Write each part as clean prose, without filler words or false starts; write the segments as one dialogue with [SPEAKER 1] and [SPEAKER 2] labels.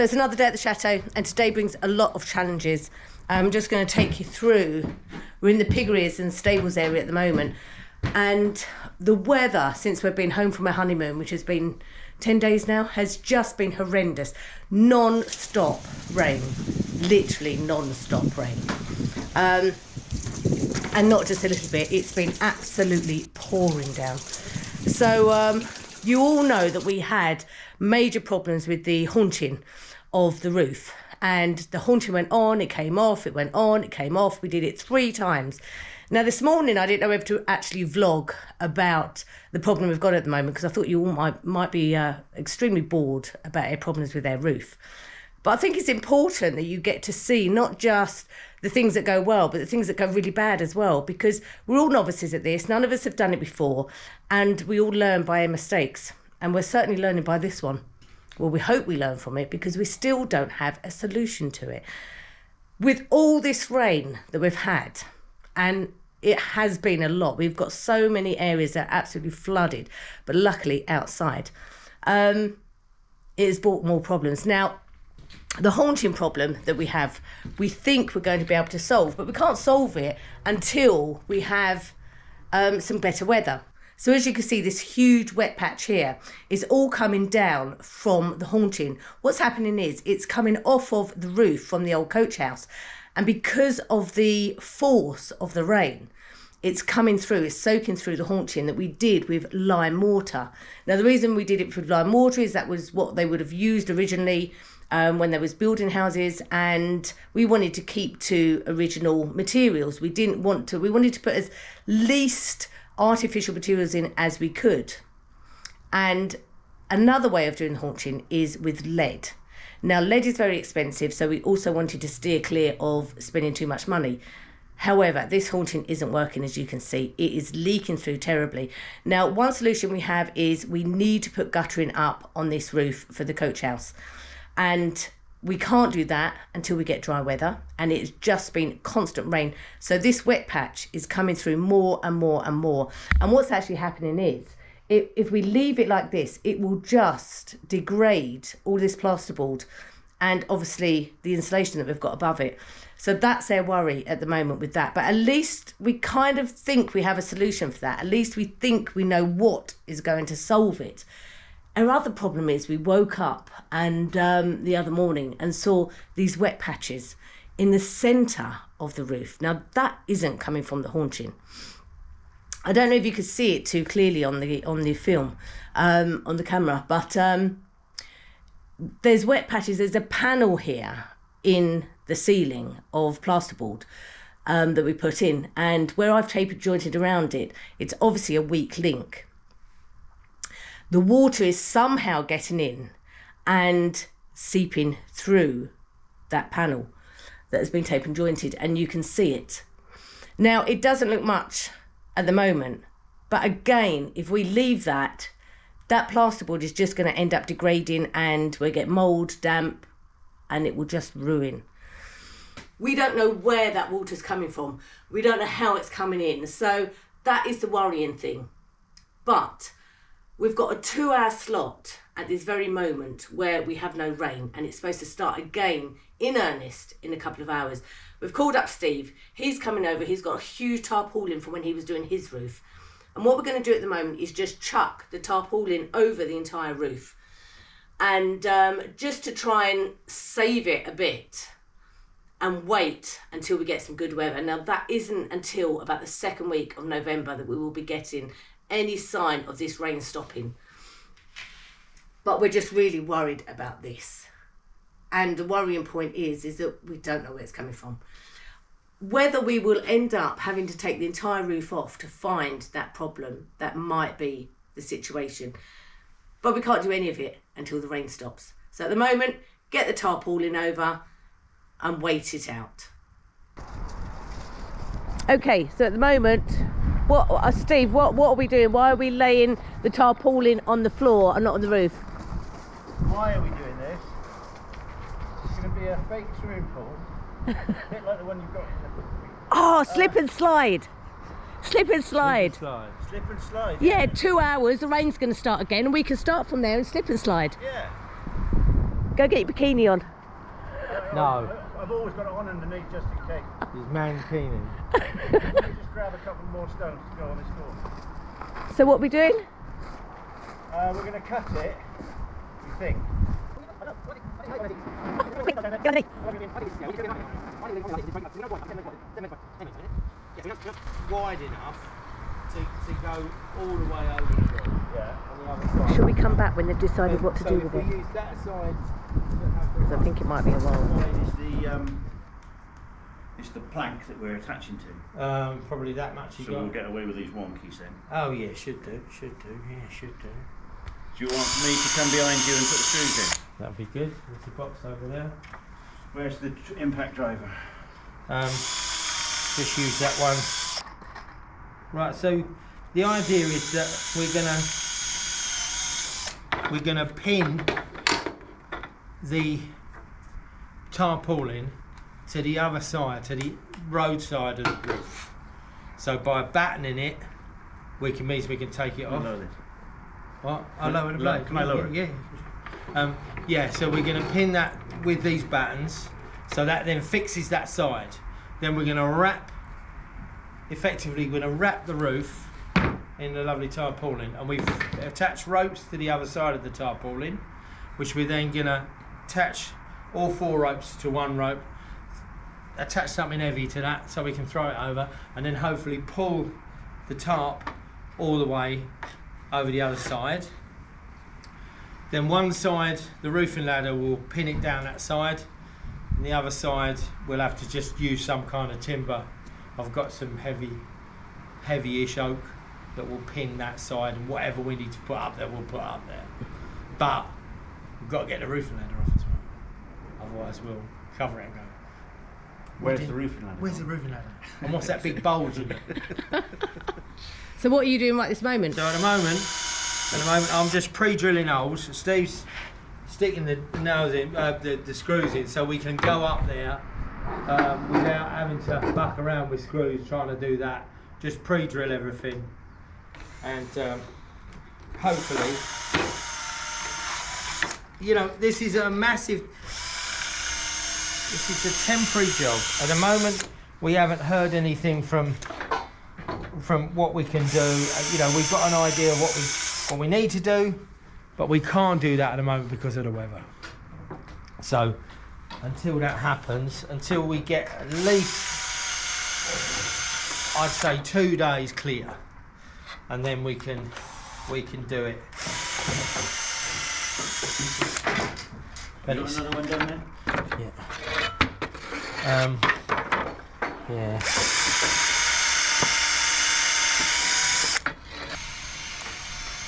[SPEAKER 1] So it's another day at the Chateau, and today brings a lot of challenges. I'm just going to take you through. We're in the piggeries and stables area at the moment, and the weather since we've been home from our honeymoon, which has been 10 days now, has just been horrendous. Non-stop rain, literally non-stop rain. And not just a little bit, it's been absolutely pouring down. So you all know that we had major problems with the haunching of the roof, and the haunching went on, it came off, it went on, it came off. We did it 3 times. Now this morning I didn't know whether to actually vlog about the problem we've got at the moment, because I thought you all might be extremely bored about our problems with our roof. But I think it's important that you get to see not just the things that go well, but the things that go really bad as well, because we're all novices at this. None of us have done it before, and we all learn by our mistakes. And we're certainly learning by this one. Well, we hope we learn from it, because we still don't have a solution to it. With all this rain that we've had, and it has been a lot, we've got so many areas that are absolutely flooded, but luckily outside. It has brought more problems. Now, the haunching problem that we have, we think we're going to be able to solve, but we can't solve it until we have some better weather. So as you can see, this huge wet patch here is all coming down from the haunching. What's happening is it's coming off of the roof from the old coach house. And because of the force of the rain, it's coming through, it's soaking through the haunching that we did with lime mortar. Now, the reason we did it with lime mortar is that was what they would have used originally when they was building houses, and we wanted to keep to original materials. We wanted to put as least artificial materials in as we could. And another way of doing haunching is with lead. Now, lead is very expensive, so we also wanted to steer clear of spending too much money. However, this haunching isn't working, as you can see. It is leaking through terribly. Now, one solution we have is we need to put guttering up on this roof for the coach house. And we can't do that until we get dry weather, and it's just been constant rain. So this wet patch is coming through more and more and more. And what's actually happening is, if we leave it like this, it will just degrade all this plasterboard and obviously the insulation that we've got above it. So that's our worry at the moment with that. But at least we kind of think we have a solution for that. At least we think we know what is going to solve it. Our other problem is we woke up and the other morning and saw these wet patches in the centre of the roof. Now, that isn't coming from the haunching. I don't know if you could see it too clearly on the film, on the camera, but there's wet patches. There's a panel here in the ceiling of plasterboard that we put in, and where I've tape jointed around it, it's obviously a weak link. The water is somehow getting in and seeping through that panel that has been tape and jointed, and you can see it. Now, it doesn't look much at the moment, but again, if we leave that plasterboard is just going to end up degrading, and we'll get mould, damp, and it will just ruin. We don't know where that water's coming from. We don't know how it's coming in. So that is the worrying thing. But we've got a 2-hour slot at this very moment where we have no rain, and it's supposed to start again in earnest in a couple of hours. We've called up Steve. He's coming over. He's got a huge tarpaulin from when he was doing his roof. And what we're going to do at the moment is just chuck the tarpaulin over the entire roof. And just to try and save it a bit and wait until we get some good weather. Now, that isn't until about the 2nd week of November that we will be getting any sign of this rain stopping. But we're just really worried about this. And the worrying point is that we don't know where it's coming from. Whether we will end up having to take the entire roof off to find that problem, that might be the situation. But we can't do any of it until the rain stops. So at the moment, get the tarpaulin over and wait it out. Okay, so at the moment, Steve, what are we doing? Why are we laying the tarpaulin on the floor and not on the roof?
[SPEAKER 2] Why are we doing this? It's going to be a fake swimming pool, a bit like the one you've got in the...
[SPEAKER 1] Oh, slip and slide. Slip and slide.
[SPEAKER 2] Slip and slide.
[SPEAKER 1] Yeah, 2 hours, the rain's going to start again, and we can start from there and slip and slide.
[SPEAKER 2] Yeah.
[SPEAKER 1] Go get your bikini on.
[SPEAKER 3] No.
[SPEAKER 2] I've always got it on underneath just in case.
[SPEAKER 3] He's mankini.
[SPEAKER 2] Let me just grab a couple more stones to go on this course.
[SPEAKER 1] So what are we doing?
[SPEAKER 2] We're going to cut it, we think.
[SPEAKER 3] Wide enough to go all the way over the wall.
[SPEAKER 2] Yeah.
[SPEAKER 3] On the other side.
[SPEAKER 1] Shall we come back when they've decided what to do with
[SPEAKER 3] if
[SPEAKER 1] it?
[SPEAKER 3] we use that side,
[SPEAKER 1] Because I think it might be a while.
[SPEAKER 2] It's the plank that we're attaching to.
[SPEAKER 3] probably that much you
[SPEAKER 2] So
[SPEAKER 3] got.
[SPEAKER 2] we'll get away with these wonkies then.
[SPEAKER 3] Oh yeah, should do, yeah, should do.
[SPEAKER 2] Do you want me to come behind you and put the screws in?
[SPEAKER 3] That'd be good. There's the box over there.
[SPEAKER 2] Where's the impact driver?
[SPEAKER 3] Just use that one. Right, so the idea is that we're gonna pin the tarpaulin to the other side, to the road side of the roof. So by battening it, we can take it off.
[SPEAKER 2] Lower this.
[SPEAKER 3] What? I'll lower the blade.
[SPEAKER 2] Can I lower it?
[SPEAKER 3] Yeah. Yeah, so we're going to pin that with these battens, so that then fixes that side. Then we're going to wrap the roof in the lovely tarpaulin, and we've attached ropes to the other side of the tarpaulin, which we're then going to attach all 4 ropes to one rope, attach something heavy to that so we can throw it over, and then hopefully pull the tarp all the way over the other side. Then one side, the roofing ladder will pin it down that side, and the other side we'll have to just use some kind of timber. I've got some heavy-ish oak that will pin that side, and whatever we need to put up there, we'll put up there. But we've got to get the roofing ladder off as well, otherwise we'll cover it and go,
[SPEAKER 2] Where's the roofing ladder?
[SPEAKER 3] where's the roofing ladder? And what's that big bulge in it?
[SPEAKER 1] So what are you doing right this moment?
[SPEAKER 3] So at the moment, I'm just pre-drilling holes. Steve's sticking the nails in, the screws in, so we can go up there without having to muck around with screws trying to do that. Just pre-drill everything, and hopefully, you know, this is a temporary job. At the moment, we haven't heard anything from what we can do. You know, we've got an idea of what we need to do, but we can't do that at the moment because of the weather. So until that happens, until we get at least, I'd say 2 days clear, and then we can do it. But
[SPEAKER 2] You got another one down there?
[SPEAKER 3] yeah. Yeah.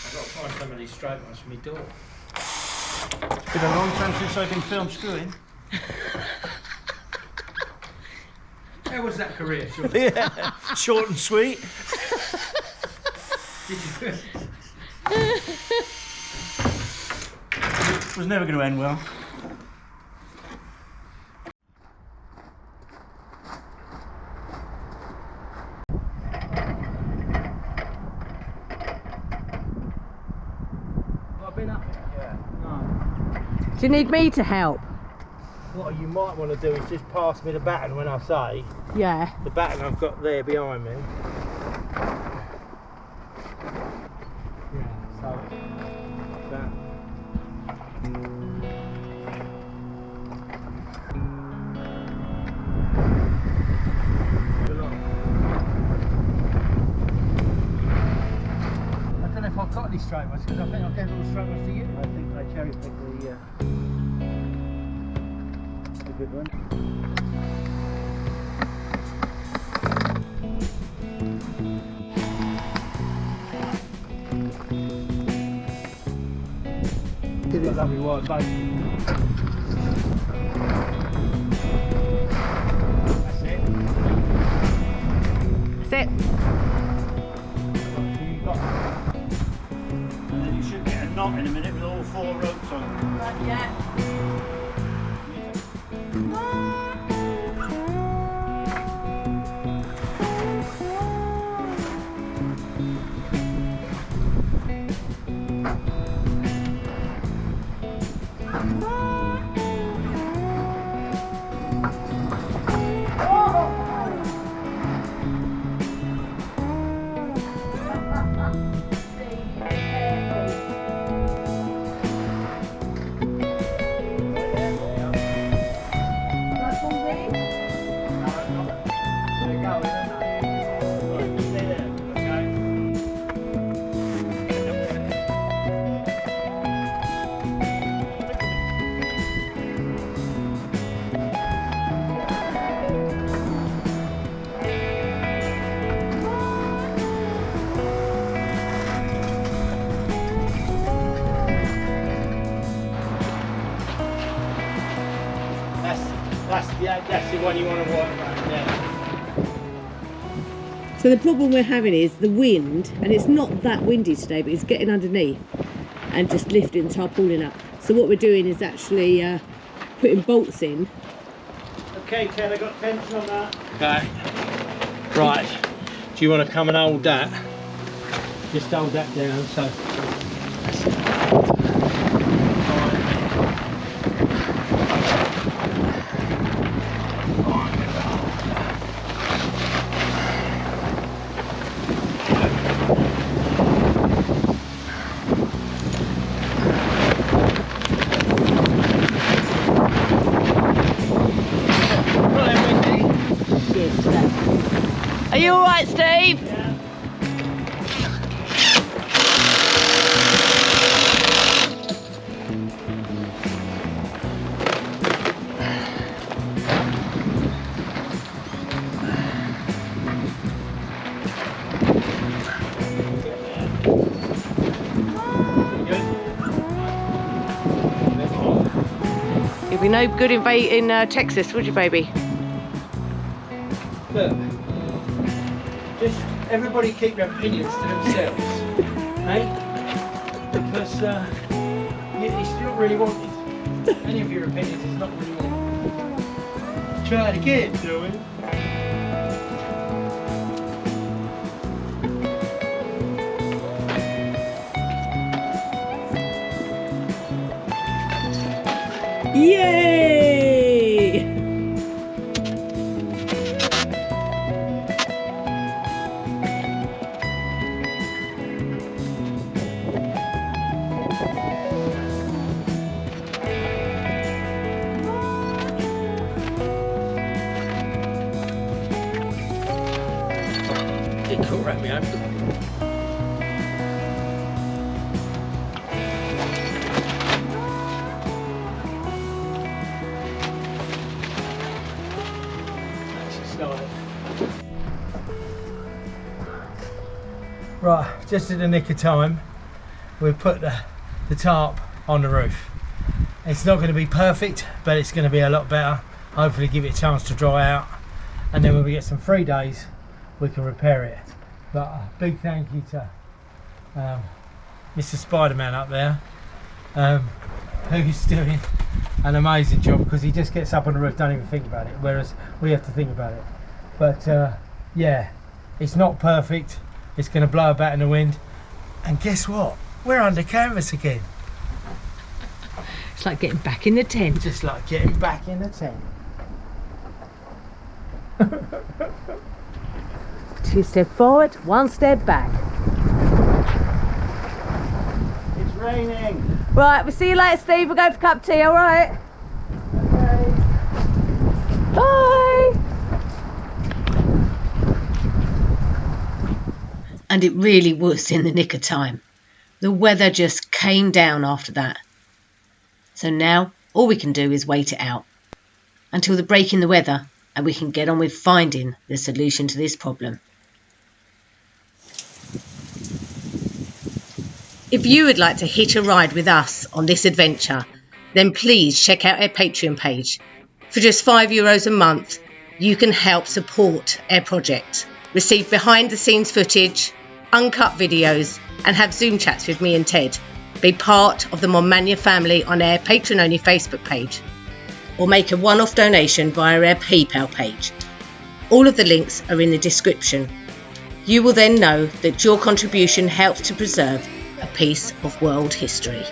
[SPEAKER 3] I've got to find some of these straight ones for my door.
[SPEAKER 2] It's been a long time since I've been film screwing.
[SPEAKER 3] How was that career? Sean?
[SPEAKER 2] Yeah, short and sweet.
[SPEAKER 3] Did you do it?
[SPEAKER 2] It was never going to end well.
[SPEAKER 3] I've been up it.
[SPEAKER 2] Yeah.
[SPEAKER 3] No.
[SPEAKER 1] Do you need me to help?
[SPEAKER 3] What you might want to do is just pass me the baton when I say.
[SPEAKER 1] Yeah.
[SPEAKER 3] The baton I've got there behind me. Yeah, so that. I don't know if I've got any straight ones because I think I gave all the straight ones to you.
[SPEAKER 2] I think I cherry picked the good one.
[SPEAKER 3] Did it? Lovely white bait. That's it.
[SPEAKER 1] That's it.
[SPEAKER 3] You got
[SPEAKER 2] And then you should get a knot in a minute with all 4 ropes on.
[SPEAKER 1] Yeah.
[SPEAKER 3] Yeah, that's the one you want to work around, yeah.
[SPEAKER 1] So the problem we're having is the wind, and it's not that windy today, but it's getting underneath and just lifting tarpaulin up. So what we're doing is actually putting bolts in.
[SPEAKER 2] Okay, Ted, I got tension on that.
[SPEAKER 3] Okay. Right. Do you want to come and hold that? Just hold that down, so.
[SPEAKER 1] Are you all right, Steve?
[SPEAKER 2] Yeah.
[SPEAKER 1] You'd be no good in Texas, would you, baby?
[SPEAKER 3] Look. Just everybody keep their opinions to themselves. Hey? Because it's not really wanted. Any of your opinions is not really wanted. Try it again, shall we?
[SPEAKER 1] Yay!
[SPEAKER 3] It could wrap me over. Right, just in the nick of time, we've put the tarp on the roof. It's not going to be perfect, but it's going to be a lot better. Hopefully give it a chance to dry out, and then when we get some free days, we can repair it. But a big thank you to Mr. Spider-Man up there, who's doing an amazing job, because he just gets up on the roof, don't even think about it, whereas we have to think about it. But yeah, it's not perfect. It's going to blow about in the wind, and guess what? We're under canvas again.
[SPEAKER 1] It's like getting back in the tent.
[SPEAKER 3] Just like getting back in the tent.
[SPEAKER 1] 2 steps forward, 1 step back.
[SPEAKER 2] It's raining.
[SPEAKER 1] Right, we'll see you later, Steve. We'll go for a cup of tea, all right?
[SPEAKER 2] Okay.
[SPEAKER 1] Bye. And it really was in the nick of time. The weather just came down after that. So now all we can do is wait it out until the break in the weather, and we can get on with finding the solution to this problem. If you would like to hitch a ride with us on this adventure, then please check out our Patreon page. For just €5 a month, you can help support our project, receive behind the scenes footage, uncut videos, and have Zoom chats with me and Ted. Be part of the Monmania family on our Patreon only Facebook page, or make a one-off donation via our PayPal page. All of the links are in the description. You will then know that your contribution helps to preserve a piece of world history.